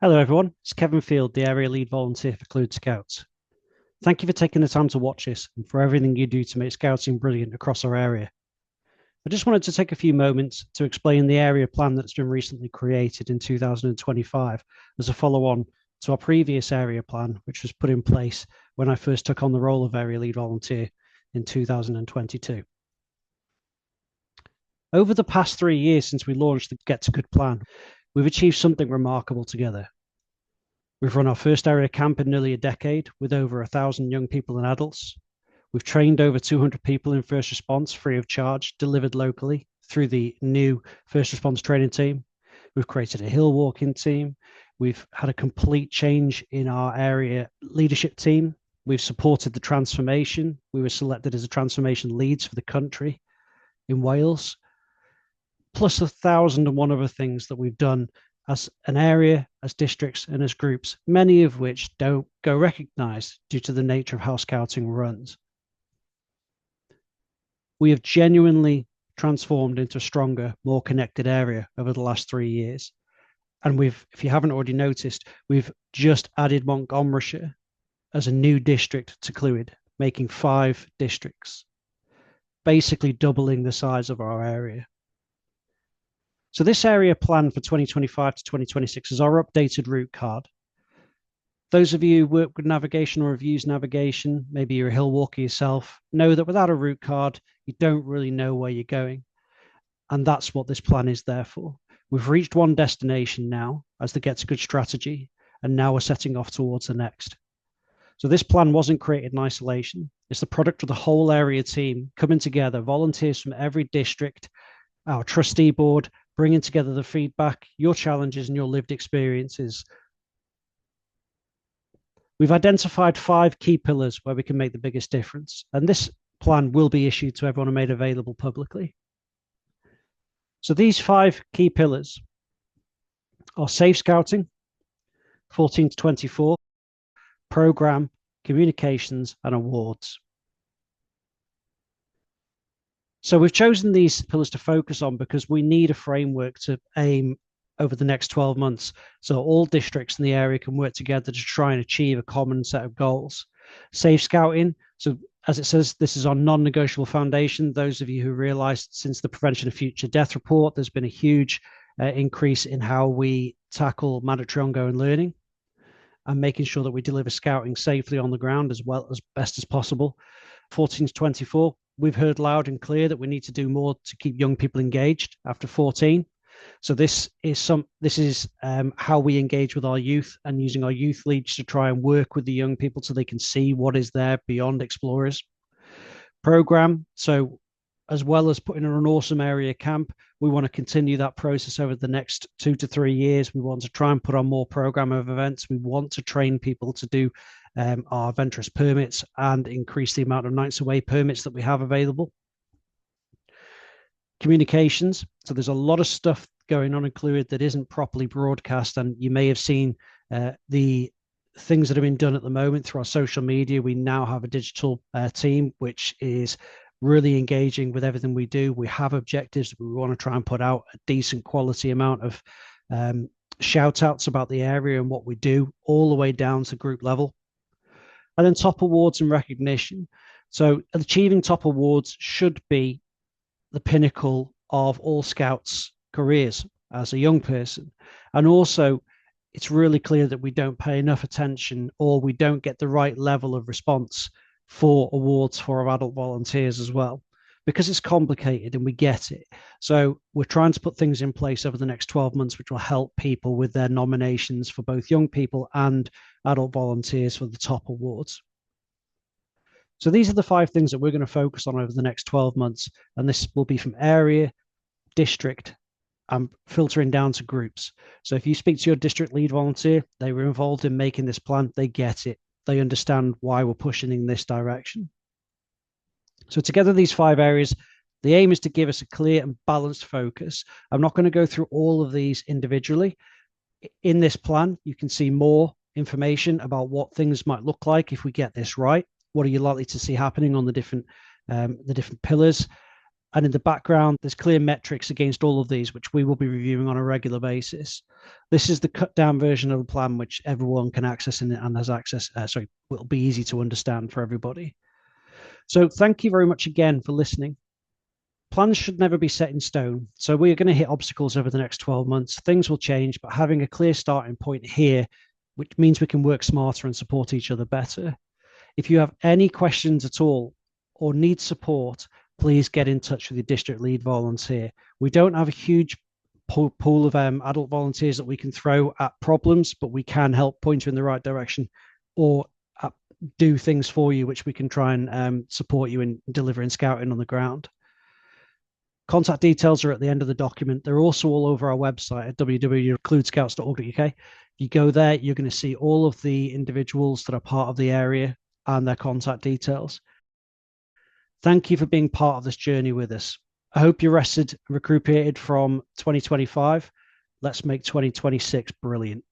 Hello, everyone. It's Kevin Field, the Area Lead Volunteer for Clwyd Scouts. Thank you for taking the time to watch this and for everything you do to make scouting brilliant across our area. I just wanted to take a few moments to explain the area plan that's been recently created in 2025 as a follow-on to our previous area plan, which was put in place when I first took on the role of Area Lead Volunteer in 2022. Over the past 3 years since we launched the Get to Good plan, we've achieved something remarkable together. We've run our first area camp in nearly a decade with over 1,000 young people and adults. We've trained over 200 people in first response free of charge, delivered locally through the new first response training team. We've created a hill walking team. We've had a complete change in our area leadership team. We've supported the transformation. We were selected as a transformation leads for the country in Wales, plus 1,001 other things that we've done as an area, as districts, and as groups, many of which don't go recognised due to the nature of how scouting runs. We have genuinely transformed into a stronger, more connected area over the last 3 years. And if you haven't already noticed, we've just added Montgomeryshire as a new district to Clwyd, making 5 districts, basically doubling the size of our area. So this area plan for 2025 to 2026 is our updated route card. Those of you who work with navigation or have used navigation, maybe you're a hill walker yourself, know that without a route card, you don't really know where you're going. And that's what this plan is there for. We've reached one destination now as the Get to Good strategy, and now we're setting off towards the next. So this plan wasn't created in isolation. It's the product of the whole area team coming together, volunteers from every district, our trustee board, bringing together the feedback, your challenges, and your lived experiences. We've identified 5 key pillars where we can make the biggest difference, and this plan will be issued to everyone and made available publicly. So these 5 key pillars are safe scouting, 14 to 24, program, communications, and awards. So we've chosen these pillars to focus on because we need a framework to aim over the next 12 months. So all districts in the area can work together to try and achieve a common set of goals. Safe scouting. So as it says, this is our non-negotiable foundation. Those of you who realized since the Prevention of Future Death report, there's been a huge increase in how we tackle mandatory ongoing learning and making sure that we deliver scouting safely on the ground as well as best as possible. 14 to 24, we've heard loud and clear that we need to do more to keep young people engaged after 14. So this is how we engage with our youth and using our youth leads to try and work with the young people so they can see what is there beyond explorers. Program. So as well as putting on an awesome area camp, we want to continue that process over the next 2 to 3 years. We want to try and put on more program of events. We want to train people to do our adventurous permits and increase the amount of nights away permits that we have available. Communications. So there's a lot of stuff going on in Clwyd that isn't properly broadcast, and you may have seen the things that have been done at the moment through our social media. We now have a digital team which is really engaging with everything we do. We have objectives. We want to try and put out a decent quality amount of shout outs about the area and what we do, all the way down to group level. And then top awards and recognition. So achieving top awards should be the pinnacle of all scouts' careers as a young person. And also, it's really clear that we don't pay enough attention or we don't get the right level of response for awards for our adult volunteers as well, because it's complicated and we get it. So we're trying to put things in place over the next 12 months, which will help people with their nominations for both young people and adult volunteers for the top awards. So these are the 5 things that we're going to focus on over the next 12 months. And this will be from area, district, and filtering down to groups. So if you speak to your district lead volunteer, they were involved in making this plan, they get it. They understand why we're pushing in this direction. So together, these 5 areas, the aim is to give us a clear and balanced focus. I'm not going to go through all of these individually. In this plan, you can see more information about what things might look like if we get this right. What are you likely to see happening on the different pillars? And in the background, there's clear metrics against all of these, which we will be reviewing on a regular basis. This is the cut down version of the plan, which everyone can access and has access. Will be easy to understand for everybody. So thank you very much again for listening. Plans should never be set in stone. So we're going to hit obstacles over the next 12 months. Things will change, but having a clear starting point here, which means we can work smarter and support each other better. If you have any questions at all or need support, please get in touch with your district lead volunteer. We don't have a huge pool of adult volunteers that we can throw at problems, but we can help point you in the right direction or do things for you, which we can try and support you in delivering scouting on the ground. Contact details are at the end of the document. They're also all over our website at www.clwydscouts.org.uk. If you go there, you're going to see all of the individuals that are part of the area and their contact details. Thank you for being part of this journey with us. I hope you're rested and recuperated from 2025. Let's make 2026 brilliant.